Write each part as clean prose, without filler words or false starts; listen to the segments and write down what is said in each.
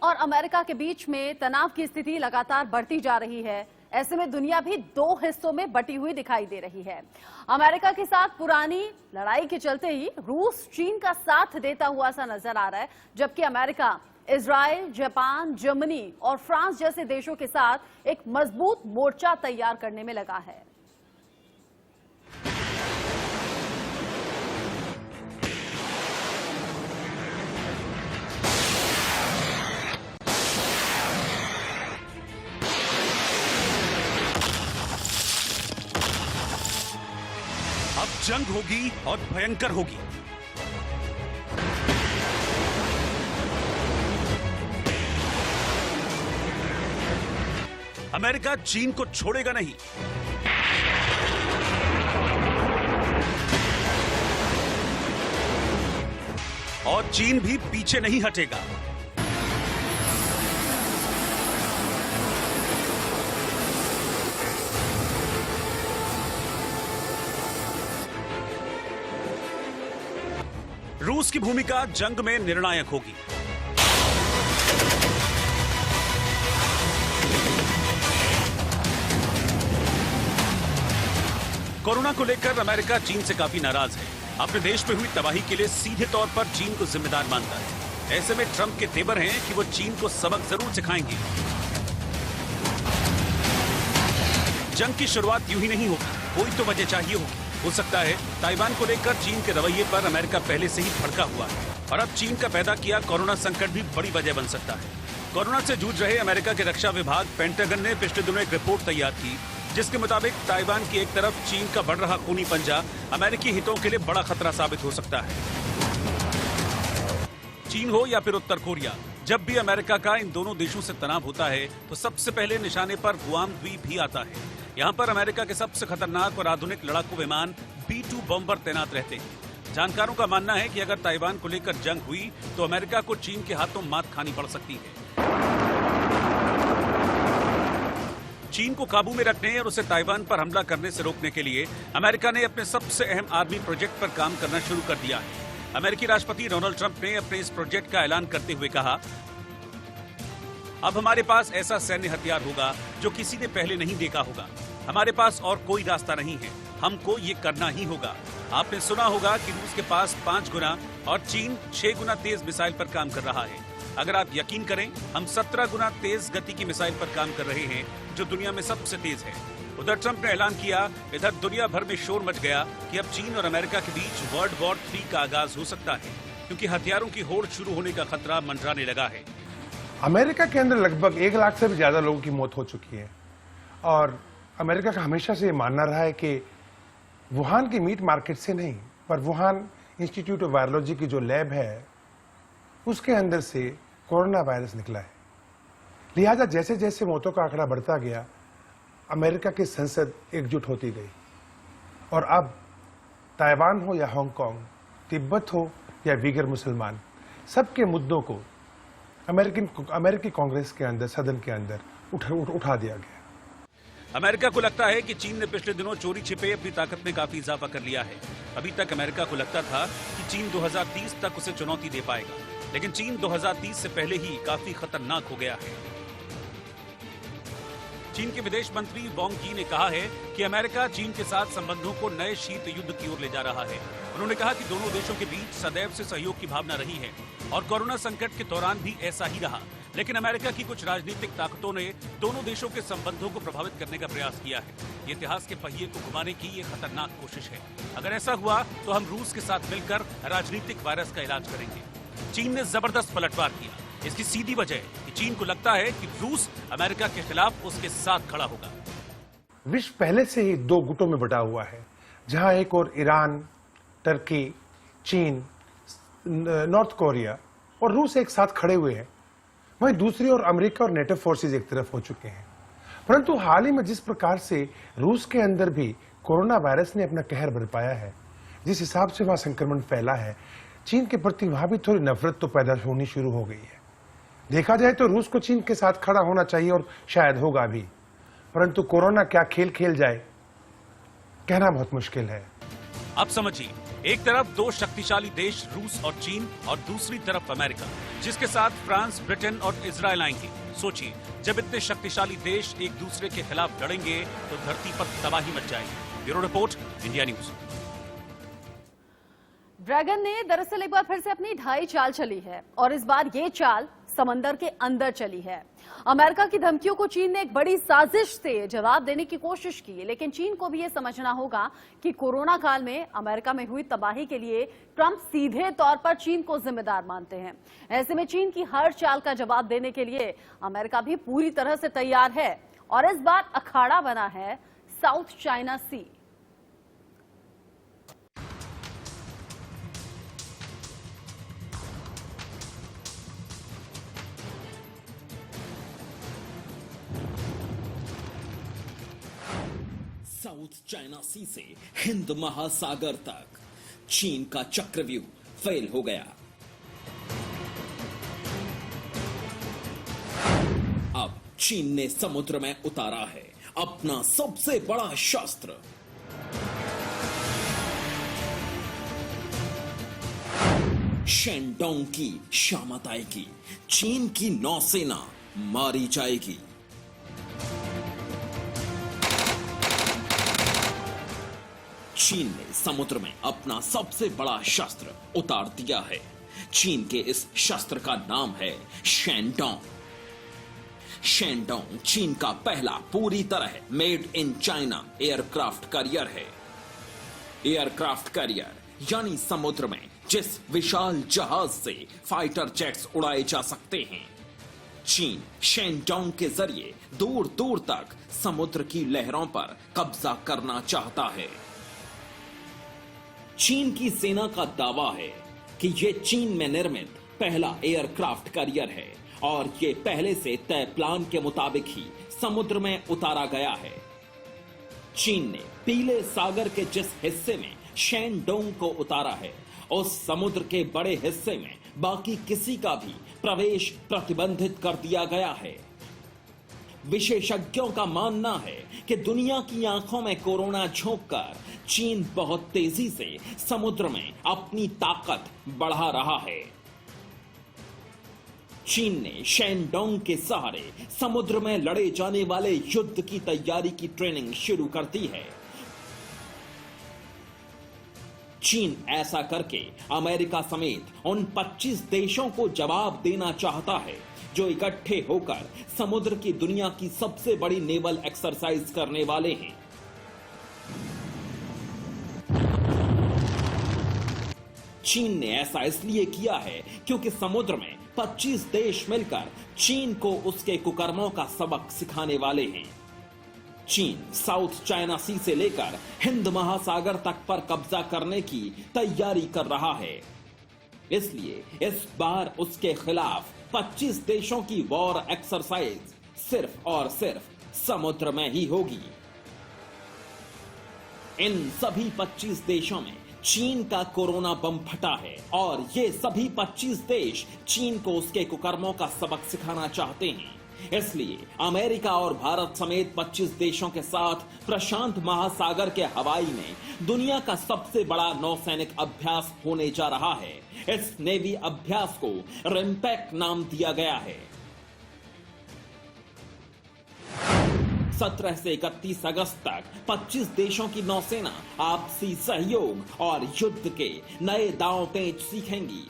और अमेरिका के बीच में तनाव की स्थिति लगातार बढ़ती जा रही है। ऐसे में दुनिया भी दो हिस्सों में बटी हुई दिखाई दे रही है। अमेरिका के साथ पुरानी लड़ाई के चलते ही रूस चीन का साथ देता हुआ सा नजर आ रहा है, जबकि अमेरिका इजराइल, जापान, जर्मनी और फ्रांस जैसे देशों के साथ एक मजबूत मोर्चा तैयार करने में लगा है। अब जंग होगी और भयंकर होगी। अमेरिका चीन को छोड़ेगा नहीं। और चीन भी पीछे नहीं हटेगा। रूस की भूमिका जंग में निर्णायक होगी। कोरोना को लेकर अमेरिका चीन से काफी नाराज है। अपने देश में हुई तबाही के लिए सीधे तौर पर चीन को जिम्मेदार मानता है। ऐसे में ट्रंप के तेवर हैं कि वो चीन को सबक जरूर सिखाएंगे। जंग की शुरुआत यूं ही नहीं होगी, कोई तो वजह चाहिए होगी। हो सकता है ताइवान को लेकर चीन के रवैये पर अमेरिका पहले से ही भड़का हुआ है और अब चीन का पैदा किया कोरोना संकट भी बड़ी वजह बन सकता है। कोरोना से जूझ रहे अमेरिका के रक्षा विभाग पेंटागन ने पिछले दिनों एक रिपोर्ट तैयार की, जिसके मुताबिक ताइवान की एक तरफ चीन का बढ़ रहा खूनी पंजा अमेरिकी हितों के लिए बड़ा खतरा साबित हो सकता है। चीन हो या फिर उत्तर कोरिया, जब भी अमेरिका का इन दोनों देशों से तनाव होता है तो सबसे पहले निशाने पर गुआम द्वीप ही आता है। यहाँ पर अमेरिका के सबसे खतरनाक और आधुनिक लड़ाकू विमान B-2 बॉम्बर तैनात रहते हैं। जानकारों का मानना है कि अगर ताइवान को लेकर जंग हुई तो अमेरिका को चीन के हाथों मात खानी पड़ सकती है। चीन को काबू में रखने और उसे ताइवान पर हमला करने से रोकने के लिए अमेरिका ने अपने सबसे अहम आर्मी प्रोजेक्ट पर काम करना शुरू कर दिया है। अमेरिकी राष्ट्रपति डोनाल्ड ट्रंप ने अपने इस प्रोजेक्ट का ऐलान करते हुए कहा, अब हमारे पास ऐसा सैन्य हथियार होगा जो किसी ने पहले नहीं देखा होगा। हमारे पास और कोई रास्ता नहीं है, हमको ये करना ही होगा। आपने सुना होगा कि रूस के पास 5 गुना और चीन 6 गुना तेज मिसाइल पर काम कर रहा है। अगर आप यकीन करें, हम 17 गुना तेज गति की मिसाइल पर काम कर रहे हैं जो दुनिया में सबसे तेज है। उधर ट्रंप ने ऐलान किया, इधर दुनिया भर में शोर मच गया कि अब चीन और अमेरिका के बीच वर्ल्ड वॉर 3 का आगाज हो सकता है, क्योंकि हथियारों की होड़ शुरू होने का खतरा मंडराने लगा है। अमेरिका के अंदर लगभग 1 लाख से भी ज्यादा लोगों की मौत हो चुकी है और अमेरिका का हमेशा से ये मानना रहा है कि वुहान की मीट मार्केट से नहीं, पर वुहान इंस्टीट्यूट ऑफ वायरोलॉजी की जो लैब है उसके अंदर से कोरोना वायरस निकला है। लिहाजा जैसे जैसे मौतों का आंकड़ा बढ़ता गया, अमेरिका की संसद एकजुट होती गई और अब ताइवान हो या हांगकांग, तिब्बत हो या वीगर मुसलमान, सबके मुद्दों को अमेरिकी कांग्रेस के अंदर, सदन के अंदर उठा दिया गया। अमेरिका को लगता है कि चीन ने पिछले दिनों चोरी छिपे अपनी ताकत में काफी इजाफा कर लिया है। अभी तक अमेरिका को लगता था कि चीन 2030 तक उसे चुनौती दे पाएगा, लेकिन चीन 2030 से पहले ही काफी खतरनाक हो गया है। चीन के विदेश मंत्री वांग यी ने कहा है कि अमेरिका चीन के साथ संबंधों को नए शीत युद्ध की ओर ले जा रहा है। उन्होंने कहा कि दोनों देशों के बीच सदैव से सहयोग की भावना रही है और कोरोना संकट के दौरान भी ऐसा ही रहा, लेकिन अमेरिका की कुछ राजनीतिक ताकतों ने दोनों देशों के संबंधों को प्रभावित करने का प्रयास किया है। ये इतिहास के पहिए को घुमाने की ये खतरनाक कोशिश है। अगर ऐसा हुआ तो हम रूस के साथ मिलकर राजनीतिक वायरस का इलाज करेंगे। चीन ने जबरदस्त पलटवार किया। इसकी सीधी वजह है कि चीन को लगता है कि रूस अमेरिका के खिलाफ उसके साथ खड़ा होगा। विश्व पहले से ही 2 गुटों में बटा हुआ है, जहां एक और ईरान, टर्की, चीन, नॉर्थ कोरिया और रूस एक साथ खड़े हुए हैं, वहीं दूसरी ओर अमेरिका और नेटो फोर्सेस एक तरफ हो चुके हैं। परंतु हाल ही में जिस प्रकार से रूस के अंदर भी कोरोना वायरस ने अपना कहर बरपाया है, जिस हिसाब से वहां संक्रमण फैला है, चीन के प्रति वहां भी थोड़ी नफरत तो पैदा होनी शुरू हो गई है। देखा जाए तो रूस को चीन के साथ खड़ा होना चाहिए और शायद होगा भी, परंतु कोरोना क्या खेल खेल जाए कहना बहुत मुश्किल है। अब समझिए, एक तरफ दो शक्तिशाली देश रूस और चीन और दूसरी तरफ अमेरिका, जिसके साथ फ्रांस, ब्रिटेन और इजराइल आएंगे। सोचिए, जब इतने शक्तिशाली देश एक दूसरे के खिलाफ लड़ेंगे तो धरती पर तबाही मच जाएगी। Bureau report, India news. Dragon ने दरअसल एक बार फिर से अपनी ढाई चाल चली है और इस बार ये चाल समंदर के अंदर चली है। अमेरिका की धमकियों को चीन ने एक बड़ी साजिश से जवाब देने की कोशिश की, लेकिन चीन को भी ये समझना होगा कि कोरोना काल में अमेरिका में हुई तबाही के लिए ट्रंप सीधे तौर पर चीन को जिम्मेदार मानते हैं। ऐसे में चीन की हर चाल का जवाब देने के लिए अमेरिका भी पूरी तरह से तैयार है और इस बार अखाड़ा बना है साउथ चाइना सी। साउथ चाइना सी से हिंद महासागर तक चीन का चक्रव्यूह फेल हो गया। अब चीन ने समुद्र में उतारा है अपना सबसे बड़ा शस्त्र। शेंडोंग की शामत आएगी, चीन की नौसेना मारी जाएगी। चीन ने समुद्र में अपना सबसे बड़ा शस्त्र उतार दिया है। चीन के इस शस्त्र का नाम है शेंडोंग। शेंडोंग चीन का पहला पूरी तरह made in China aircraft carrier है। एयरक्राफ्ट कैरियर यानी समुद्र में जिस विशाल जहाज से फाइटर जेट्स उड़ाए जा सकते हैं। चीन शेंडोंग के जरिए दूर दूर तक समुद्र की लहरों पर कब्जा करना चाहता है। चीन की सेना का दावा है कि यह चीन में निर्मित पहला एयरक्राफ्ट कैरियर है और ये पहले से तय प्लान के मुताबिक ही समुद्र में उतारा गया है। चीन ने पीले सागर के जिस हिस्से में शेंडोंग को उतारा है, उस समुद्र के बड़े हिस्से में बाकी किसी का भी प्रवेश प्रतिबंधित कर दिया गया है। विशेषज्ञों का मानना है कि दुनिया की आंखों में कोरोना झोंककर चीन बहुत तेजी से समुद्र में अपनी ताकत बढ़ा रहा है। चीन ने शेंडोंग के सहारे समुद्र में लड़े जाने वाले युद्ध की तैयारी की ट्रेनिंग शुरू कर दी है। चीन ऐसा करके अमेरिका समेत उन 25 देशों को जवाब देना चाहता है जो इकट्ठे होकर समुद्र की दुनिया की सबसे बड़ी नेवल एक्सरसाइज करने वाले हैं। चीन ने ऐसा इसलिए किया है क्योंकि समुद्र में 25 देश मिलकर चीन को उसके कुकर्मों का सबक सिखाने वाले हैं। चीन साउथ चाइना सी से लेकर हिंद महासागर तक पर कब्जा करने की तैयारी कर रहा है। इसलिए इस बार उसके खिलाफ 25 देशों की वॉर एक्सरसाइज सिर्फ और सिर्फ समुद्र में ही होगी। इन सभी 25 देशों में चीन का कोरोना बम फटा है और ये सभी 25 देश चीन को उसके कुकर्मों का सबक सिखाना चाहते हैं। इसलिए अमेरिका और भारत समेत 25 देशों के साथ प्रशांत महासागर के हवाई में दुनिया का सबसे बड़ा नौसैनिक अभ्यास होने जा रहा है। इस नेवी अभ्यास को रिम्पैक नाम दिया गया है। 17 से 31 अगस्त तक 25 देशों की नौसेना आपसी सहयोग और युद्ध के नए दांव पेच सीखेंगी।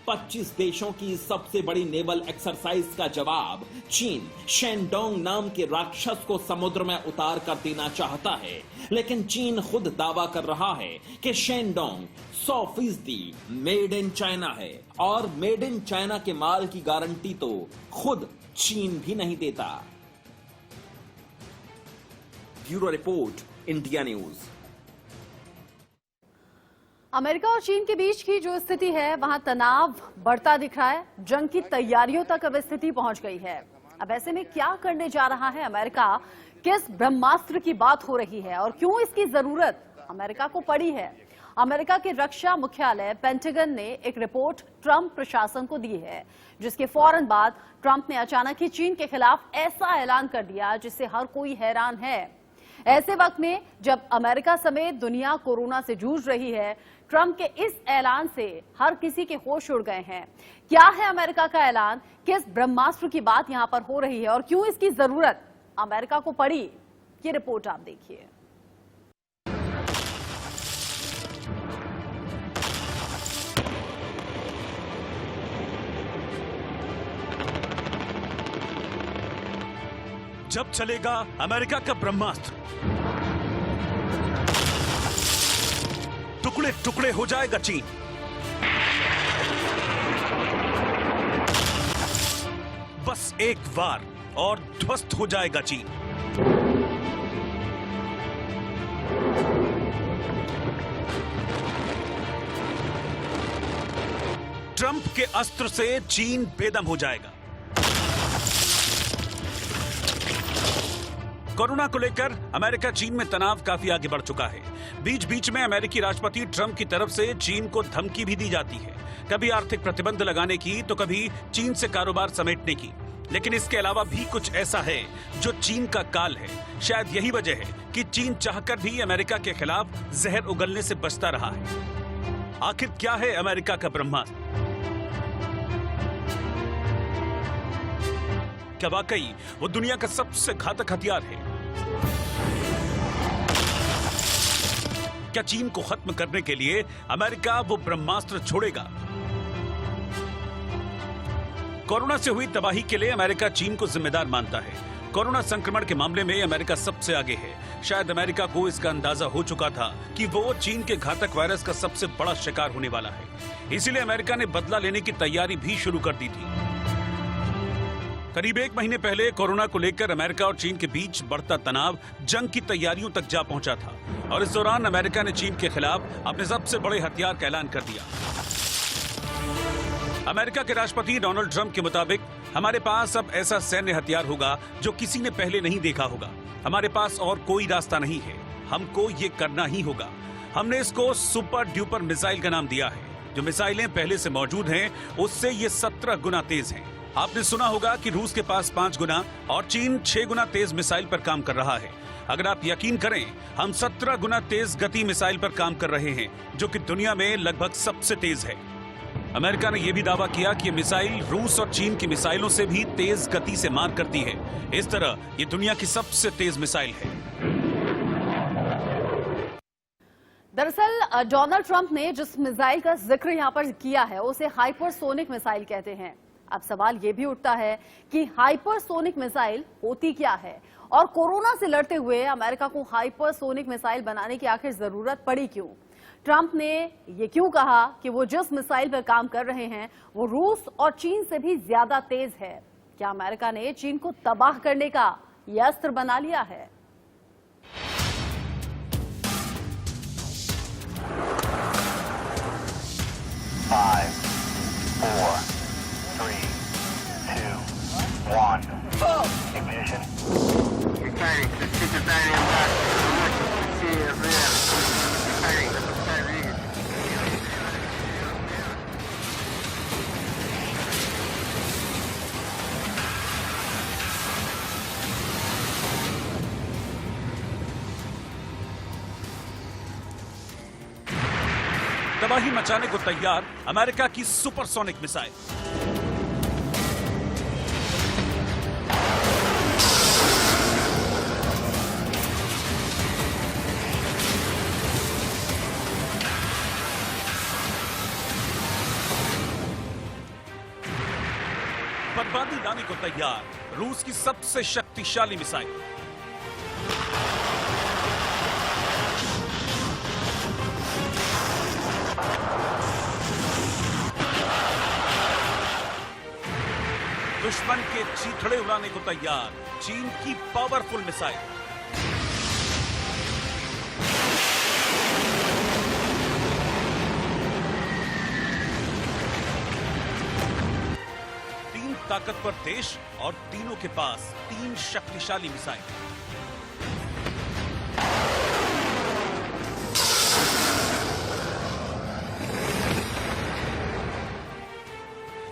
25 देशों की सबसे बड़ी नेवल एक्सरसाइज का जवाब चीन शेंडोंग नाम के राक्षस को समुद्र में उतार कर देना चाहता है, लेकिन चीन खुद दावा कर रहा है कि शेंडोंग 100% मेड इन चाइना है और मेड इन चाइना के माल की गारंटी तो खुद चीन भी नहीं देता। Bureau report, India news. America और चीन के बीच की जो स्थिति है वहां तनाव बढ़ता दिख रहा है। जंग की तैयारियों तक अब स्थिति पहुंच गई है। अब ऐसे में क्या करने जा रहा है अमेरिका, किस ब्रह्मास्त्र की बात हो रही है और क्यों इसकी जरूरत अमेरिका को पड़ी है? अमेरिका के रक्षा मुख्यालय पेंटागन ने एक रिपोर्ट ट्रंप प्रशासन को दी है, जिसके फौरन बाद ट्रंप ने अचानक ही चीन के खिलाफ ऐसा ऐलान कर दिया जिससे हर कोई हैरान है। ऐसे वक्त में जब अमेरिका समेत दुनिया कोरोना से जूझ रही है, ट्रंप के इस ऐलान से हर किसी के होश उड़ गए हैं। क्या है अमेरिका का ऐलान, किस ब्रह्मास्त्र की बात यहां पर हो रही है और क्यों इसकी जरूरत अमेरिका को पड़ी, ये रिपोर्ट आप देखिए। जब चलेगा अमेरिका का ब्रह्मास्त्र, टुकड़े टुकड़े हो जाएगा चीन। बस एक वार और ध्वस्त हो जाएगा चीन। ट्रंप के अस्त्र से चीन बेदम हो जाएगा। कोरोना को लेकर अमेरिका चीन में तनाव काफी आगे बढ़ चुका है। बीच बीच में अमेरिकी राष्ट्रपति ट्रंप की तरफ से चीन को धमकी भी दी जाती है, कभी आर्थिक प्रतिबंध लगाने की तो कभी चीन से कारोबार समेटने की। लेकिन इसके अलावा भी कुछ ऐसा है जो चीन का काल है। शायद यही वजह है कि चीन चाहकर भी अमेरिका के खिलाफ जहर उगलने से बचता रहा है। आखिर क्या है अमेरिका का ब्रह्मास्त्र? क्या वाकई वो दुनिया का सबसे घातक हथियार है? क्या चीन को खत्म करने के लिए अमेरिका वो ब्रह्मास्त्र छोड़ेगा? कोरोना से हुई तबाही के लिए अमेरिका चीन को जिम्मेदार मानता है। कोरोना संक्रमण के मामले में अमेरिका सबसे आगे है। शायद अमेरिका को इसका अंदाजा हो चुका था कि वो चीन के घातक वायरस का सबसे बड़ा शिकार होने वाला है। इसीलिए अमेरिका ने बदला लेने की तैयारी भी शुरू कर दी थी। करीब 1 महीने पहले कोरोना को लेकर अमेरिका और चीन के बीच बढ़ता तनाव जंग की तैयारियों तक जा पहुंचा था और इस दौरान अमेरिका ने चीन के खिलाफ अपने सबसे बड़े हथियार का ऐलान कर दिया। अमेरिका के राष्ट्रपति डोनाल्ड ट्रंप के मुताबिक हमारे पास अब ऐसा सैन्य हथियार होगा जो किसी ने पहले नहीं देखा होगा। हमारे पास और कोई रास्ता नहीं है, हमको ये करना ही होगा। हमने इसको सुपर ड्यूपर मिसाइल का नाम दिया है। जो मिसाइलें पहले से मौजूद हैं उससे ये 17 गुना तेज हैं। आपने सुना होगा कि रूस के पास 5 गुना और चीन 6 गुना तेज मिसाइल पर काम कर रहा है। अगर आप यकीन करें, हम 17 गुना तेज गति मिसाइल पर काम कर रहे हैं, जो कि दुनिया में लगभग सबसे तेज है। अमेरिका ने यह भी दावा किया कि ये मिसाइल रूस और चीन की मिसाइलों से भी तेज गति से मार करती है। इस तरह ये दुनिया की सबसे तेज मिसाइल है। दरअसल डोनाल्ड ट्रंप ने जिस मिसाइल का जिक्र यहां पर किया है उसे हाइपरसोनिक मिसाइल कहते हैं। अब सवाल यह भी उठता है कि हाइपरसोनिक मिसाइल होती क्या है और कोरोना से लड़ते हुए अमेरिका को हाइपरसोनिक मिसाइल बनाने की आखिर जरूरत पड़ी क्यों? ट्रंप ने ये क्यों कहा कि वो जिस मिसाइल पर काम कर रहे हैं वो रूस और चीन से भी ज्यादा तेज है? क्या अमेरिका ने चीन को तबाह करने का यह अस्त्र बना लिया है? Five, 4, 3, 2, 1. Ignition. Exciting. Let's get the battery in back. Exciting. तबाही मचाने को तैयार अमेरिका की सुपरसोनिक मिसाइल। बर्बादी लाने को तैयार रूस की सबसे शक्तिशाली मिसाइल। दुश्मन के चीथड़े उड़ाने को तैयार चीन की पावरफुल मिसाइल। तीन ताकतवर देश और तीनों के पास 3 शक्तिशाली मिसाइल।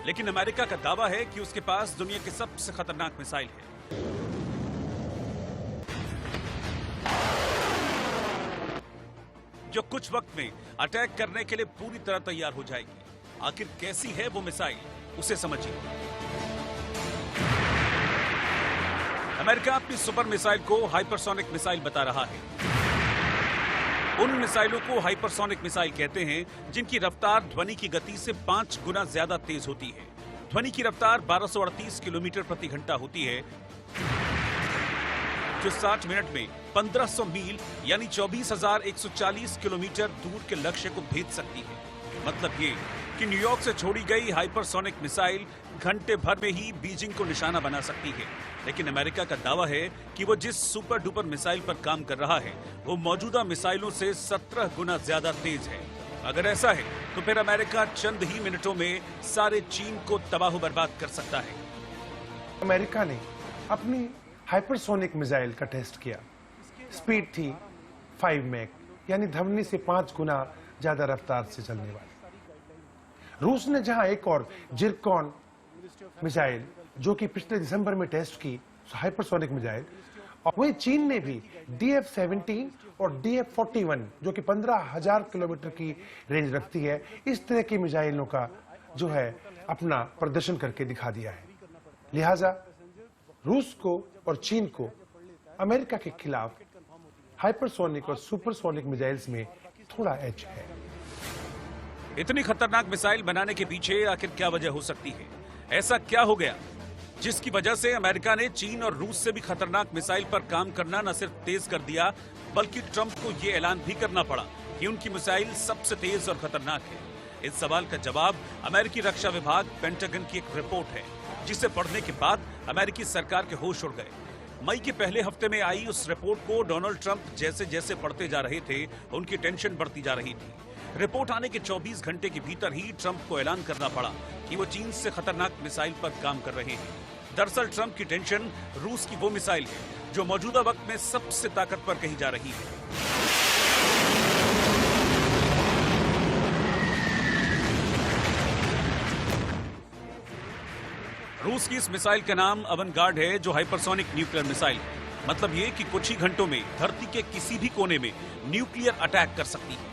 लेकिन अमेरिका का दावा है कि उसके पास दुनिया की सबसे खतरनाक मिसाइल है। जो कुछ वक्त में अटैक करने के लिए पूरी तरह तैयार हो जाएगी। आखिर कैसी है वो मिसाइल, उसे समझिए। अमेरिका अपनी सुपर मिसाइल को हाइपरसोनिक मिसाइल बता रहा है। उन मिसाइलों को हाइपरसोनिक मिसाइल कहते हैं जिनकी रफ्तार ध्वनि की गति से 5 गुना ज्यादा तेज होती है। ध्वनि की रफ्तार 1238 किलोमीटर प्रति घंटा होती है, जो 60 मिनट में 1500 मील यानी 24,140 किलोमीटर दूर के लक्ष्य को भेद सकती है। मतलब ये कि न्यूयॉर्क से छोड़ी गई हाइपरसोनिक मिसाइल घंटे भर में ही बीजिंग को निशाना बना सकती है। लेकिन अमेरिका का दावा है कि वो जिस सुपर डुपर मिसाइल पर काम कर रहा है वो मौजूदा मिसाइलों से 17 गुना ज्यादा तेज है। अगर ऐसा है तो फिर अमेरिका चंद ही मिनटों में सारे चीन को तबाह बर्बाद कर सकता है। अमेरिका ने अपनी हाइपरसोनिक मिसाइल का टेस्ट किया। स्पीड थी 5 मैक, यानी ध्वनि से 5 गुना ज्यादा रफ्तार से चलने वाली। रूस ने जहां एक और जिरकॉन मिसाइल जो कि पिछले दिसंबर में टेस्ट की हाइपरसोनिक मिसाइल, और वही चीन ने भी DF-17 और DF-41 जो कि 15,000 किलोमीटर की रेंज रखती है, इस तरह की मिसाइलों का जो है अपना प्रदर्शन करके दिखा दिया है। लिहाजा रूस को और चीन को अमेरिका के खिलाफ हाइपरसोनिक और सुपरसोनिक मिसाइल्स में थोड़ा एज है। इतनी खतरनाक मिसाइल बनाने के पीछे आखिर क्या वजह हो सकती है? ऐसा क्या हो गया जिसकी वजह से अमेरिका ने चीन और रूस से भी खतरनाक मिसाइल पर काम करना न सिर्फ तेज कर दिया, बल्कि ट्रंप को यह ऐलान भी करना पड़ा कि उनकी मिसाइल सबसे तेज और खतरनाक है। इस सवाल का जवाब अमेरिकी रक्षा विभाग पेंटागन की एक रिपोर्ट है, जिसे पढ़ने के बाद अमेरिकी सरकार के होश उड़ गए। मई के पहले हफ्ते में आई उस रिपोर्ट को डोनाल्ड ट्रंप जैसे जैसे पढ़ते जा रहे थे, उनकी टेंशन बढ़ती जा रही थी। रिपोर्ट आने के 24 घंटे के भीतर ही ट्रंप को ऐलान करना पड़ा कि वो चीन से खतरनाक मिसाइल पर काम कर रहे हैं। दरअसल ट्रंप की टेंशन रूस की वो मिसाइल है जो मौजूदा वक्त में सबसे ताकतवर कही जा रही है। रूस की इस मिसाइल का नाम अवनगार्ड है, जो हाइपरसोनिक न्यूक्लियर मिसाइल है। मतलब ये कि कुछ ही घंटों में धरती के किसी भी कोने में न्यूक्लियर अटैक कर सकती है।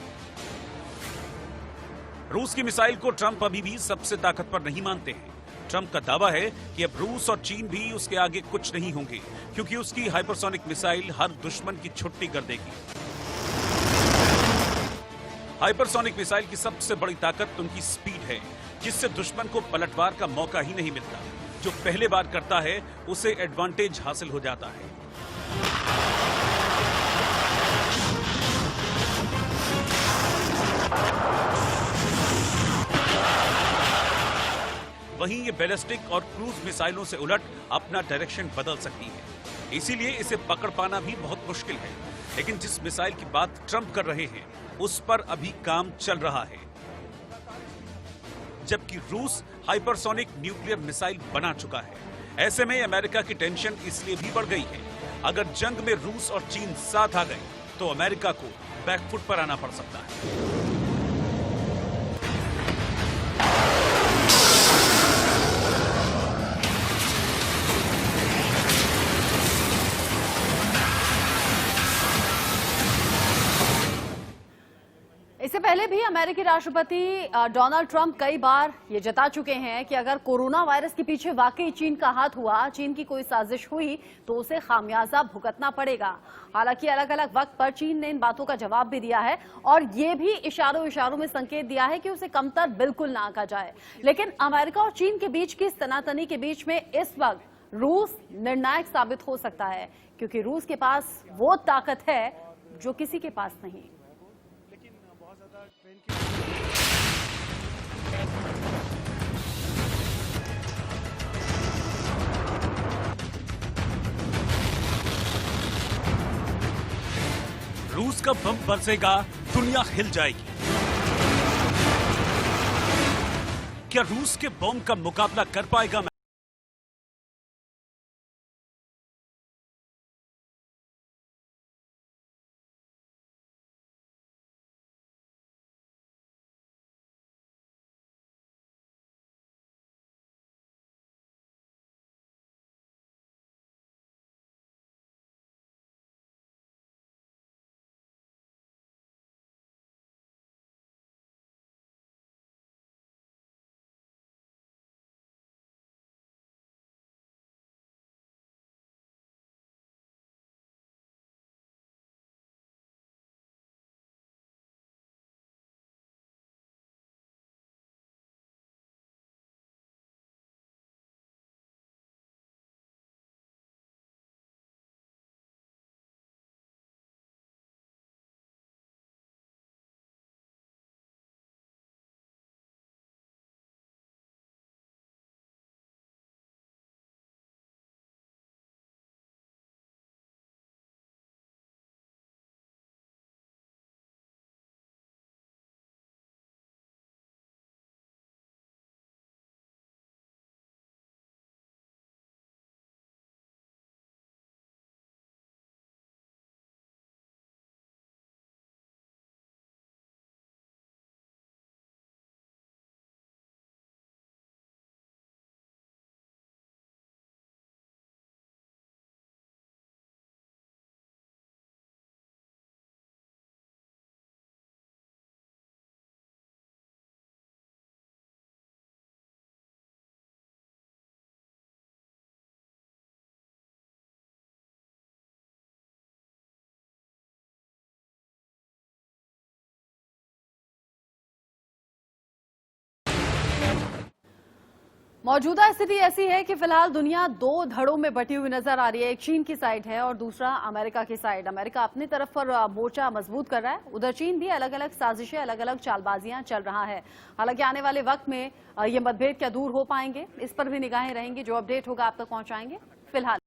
रूस की मिसाइल को ट्रंप अभी भी सबसे ताकतवर नहीं मानते हैं। ट्रंप का दावा है कि अब रूस और चीन भी उसके आगे कुछ नहीं होंगे, क्योंकि उसकी हाइपरसोनिक मिसाइल हर दुश्मन की छुट्टी कर देगी। हाइपरसोनिक मिसाइल की सबसे बड़ी ताकत उनकी स्पीड है, जिससे दुश्मन को पलटवार का मौका ही नहीं मिलता। जो पहले बार करता है उसे एडवांटेज हासिल हो जाता है। वहीं ये बैलिस्टिक और क्रूज मिसाइलों से उलट अपना डायरेक्शन बदल सकती है, इसीलिए इसे पकड़ पाना भी बहुत मुश्किल है। लेकिन जिस मिसाइल की बात ट्रंप कर रहे हैं उस पर अभी काम चल रहा है, जबकि रूस हाइपरसोनिक न्यूक्लियर मिसाइल बना चुका है। ऐसे में अमेरिका की टेंशन इसलिए भी बढ़ गई है। अगर जंग में रूस और चीन साथ आ गए तो अमेरिका को बैकफुट पर आना पड़ सकता है। इससे पहले भी अमेरिकी राष्ट्रपति डोनाल्ड ट्रंप कई बार ये जता चुके हैं कि अगर कोरोना वायरस के पीछे वाकई चीन का हाथ हुआ, चीन की कोई साजिश हुई, तो उसे खामियाजा भुगतना पड़ेगा। हालांकि अलग अलग वक्त पर चीन ने इन बातों का जवाब भी दिया है और ये भी इशारों इशारों में संकेत दिया है कि उसे कमतर बिल्कुल ना आंका जाए। लेकिन अमेरिका और चीन के बीच की इस तनातनी के बीच में इस वक्त रूस निर्णायक साबित हो सकता है, क्योंकि रूस के पास वो ताकत है जो किसी के पास नहीं। रूस का बम बरसेगा, दुनिया हिल जाएगी। क्या रूस के बम का मुकाबला कर पाएगा मौजूदा स्थिति ऐसी है कि फिलहाल दुनिया दो धड़ों में बटी हुई नजर आ रही है। एक चीन की साइड है और दूसरा अमेरिका की साइड। अमेरिका अपनी तरफ पर मोर्चा मजबूत कर रहा है, उधर चीन भी अलग अलग साजिशें, अलग अलग चालबाजियां चल रहा है। हालांकि आने वाले वक्त में ये मतभेद क्या दूर हो पाएंगे, इस पर भी निगाहें रहेंगी। जो अपडेट होगा आप तक पहुंचाएंगे। फिलहाल